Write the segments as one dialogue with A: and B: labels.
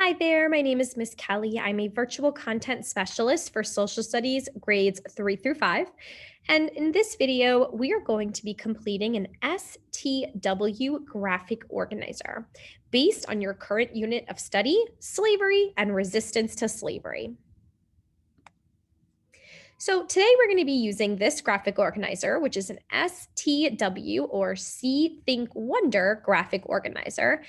A: Hi there, my name is Miss Kelly. I'm a virtual content specialist for social studies grades 3 through 5. And in this video, we are going to be completing an STW Graphic Organizer based on your current unit of study, slavery, and resistance to slavery. So today we're going to be using this graphic organizer, which is an STW or See, Think, Wonder graphic organizer.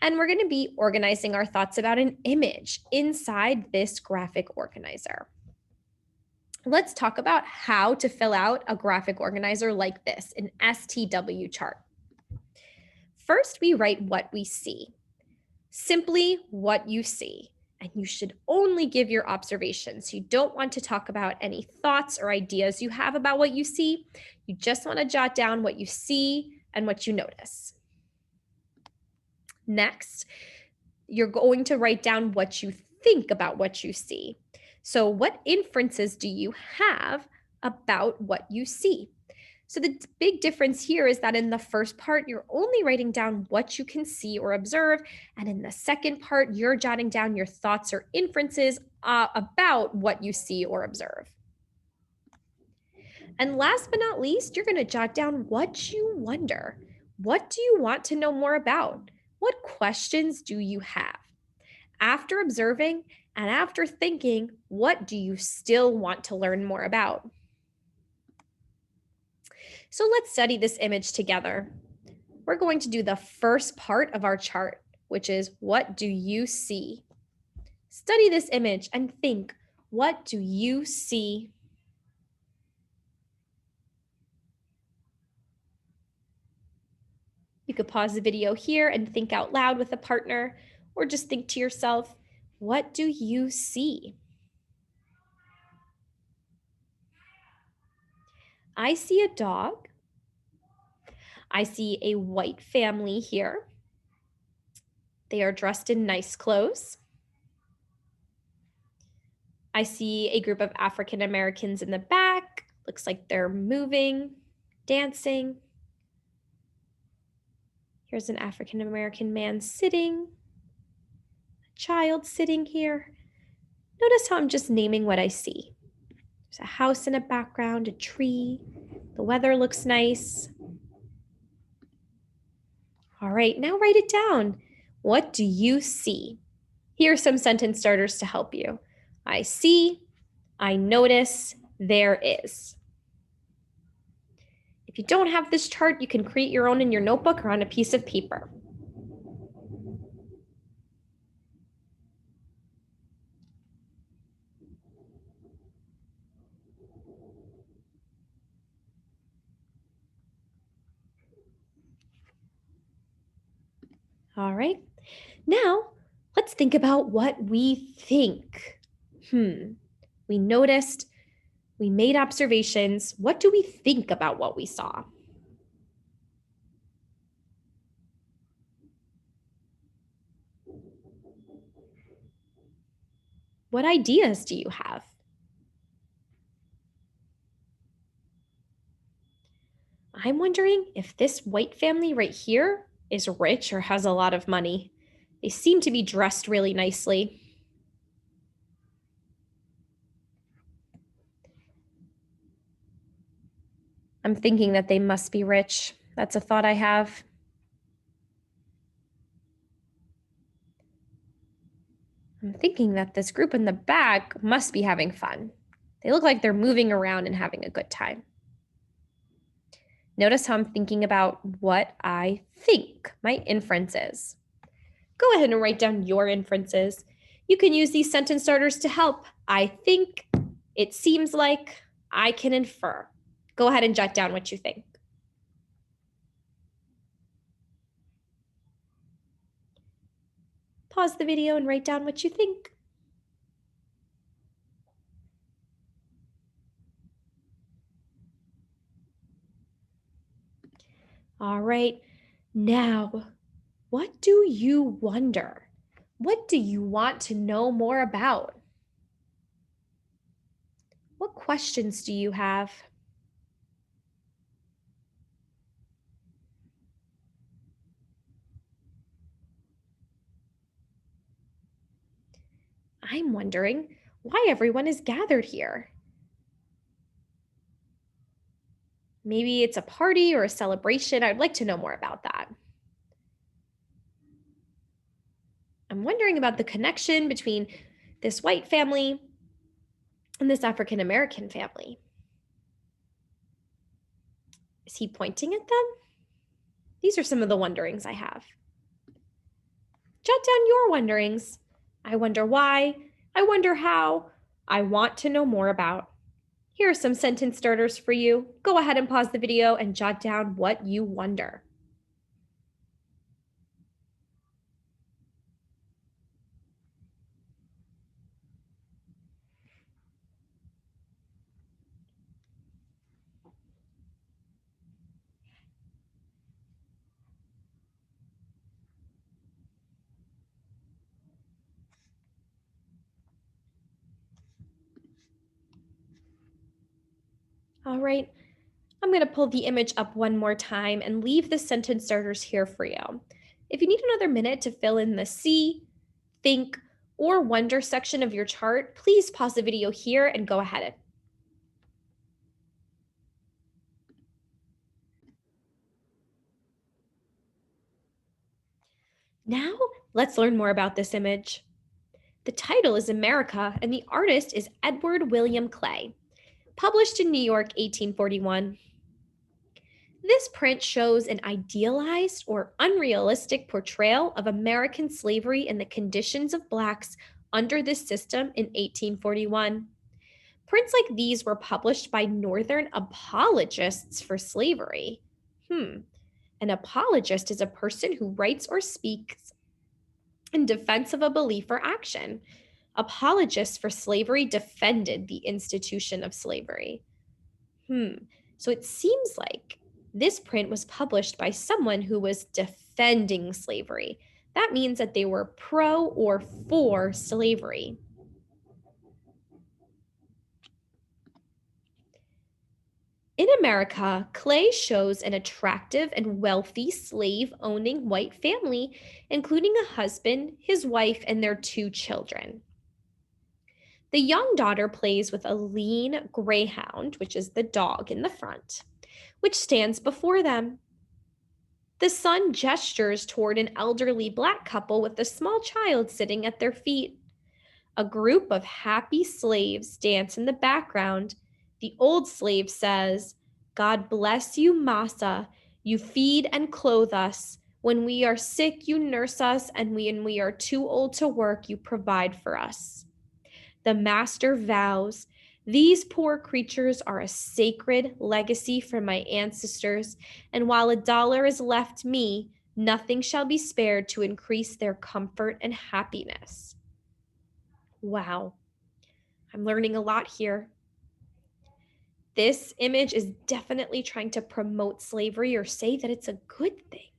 A: And we're going to be organizing our thoughts about an image inside this graphic organizer. Let's talk about how to fill out a graphic organizer like this, an STW chart. First, we write what we see. Simply what you see. And you should only give your observations. You don't want to talk about any thoughts or ideas you have about what you see. You just want to jot down what you see and what you notice. Next, you're going to write down what you think about what you see. So what inferences do you have about what you see? So the big difference here is that in the first part, you're only writing down what you can see or observe. And in the second part, you're jotting down your thoughts or inferences about what you see or observe. And last but not least, you're going to jot down what you wonder. What do you want to know more about? What questions do you have? After observing and after thinking, what do you still want to learn more about? So let's study this image together. We're going to do the first part of our chart, which is what do you see? Study this image and think, what do you see? You could pause the video here and think out loud with a partner, or just think to yourself, what do you see? I see a dog. I see a white family here. They are dressed in nice clothes. I see a group of African Americans in the back. Looks like they're moving, dancing. Here's an African American man sitting, a child sitting here. Notice how I'm just naming what I see. There's a house in the background, a tree. The weather looks nice. All right, now write it down. What do you see? Here are some sentence starters to help you. I see, I notice, there is. If you don't have this chart, you can create your own in your notebook or on a piece of paper. All right, now let's think about what we think. We noticed, we made observations. What do we think about what we saw? What ideas do you have? I'm wondering if this white family right here is rich or has a lot of money. They seem to be dressed really nicely. I'm thinking that they must be rich. That's a thought I have. I'm thinking that this group in the back must be having fun. They look like they're moving around and having a good time. Notice how I'm thinking about what I think, my inferences. Go ahead and write down your inferences. You can use these sentence starters to help. I think, it seems like, I can infer. Go ahead and jot down what you think. Pause the video and write down what you think. All right, now, what do you wonder? What do you want to know more about? What questions do you have? I'm wondering why everyone is gathered here. Maybe it's a party or a celebration. I'd like to know more about that. I'm wondering about the connection between this white family and this African American family. Is he pointing at them? These are some of the wonderings I have. Jot down your wonderings. I wonder why. I wonder how. I want to know more about. Here are some sentence starters for you. Go ahead and pause the video and jot down what you wonder. All right, I'm going to pull the image up one more time and leave the sentence starters here for you. If you need another minute to fill in the see, think, or wonder section of your chart, please pause the video here and go ahead. Now, let's learn more about this image. The title is America, and the artist is Edward William Clay, published in New York, 1841. This print shows an idealized or unrealistic portrayal of American slavery and the conditions of Blacks under this system in 1841. Prints like these were published by Northern apologists for slavery. An apologist is a person who writes or speaks in defense of a belief or action. Apologists for slavery defended the institution of slavery. So it seems like this print was published by someone who was defending slavery. That means that they were pro or for slavery. In America, Clay shows an attractive and wealthy slave-owning white family, including a husband, his wife, and their 2 children. The young daughter plays with a lean greyhound, which is the dog in the front, which stands before them. The son gestures toward an elderly Black couple with a small child sitting at their feet. A group of happy slaves dance in the background. The old slave says, "God bless you, massa. You feed and clothe us. When we are sick, you nurse us, and when we are too old to work, you provide for us." The master vows, "These poor creatures are a sacred legacy from my ancestors, and while $1 is left me, nothing shall be spared to increase their comfort and happiness." Wow, I'm learning a lot here. This image is definitely trying to promote slavery or say that it's a good thing.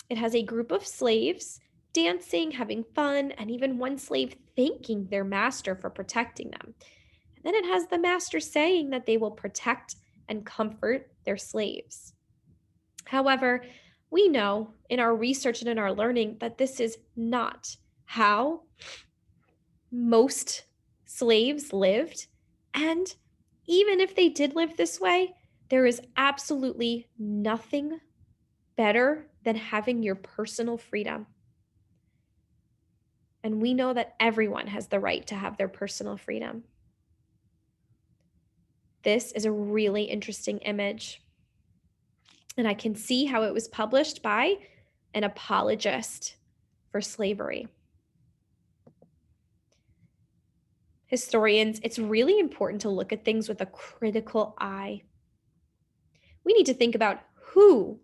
A: It has a group of slaves dancing, having fun, and even one slave thanking their master for protecting them. And then it has the master saying that they will protect and comfort their slaves. However, we know in our research and in our learning that this is not how most slaves lived. And even if they did live this way, there is absolutely nothing better than having your personal freedom. And we know that everyone has the right to have their personal freedom. This is a really interesting image. And I can see how it was published by an apologist for slavery. Historians, it's really important to look at things with a critical eye. We need to think about who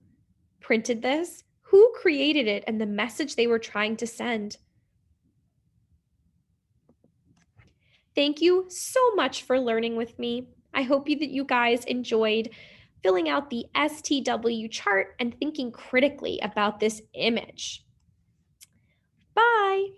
A: printed this, who created it, and the message they were trying to send. Thank you so much for learning with me. I hope that you guys enjoyed filling out the STW chart and thinking critically about this image. Bye.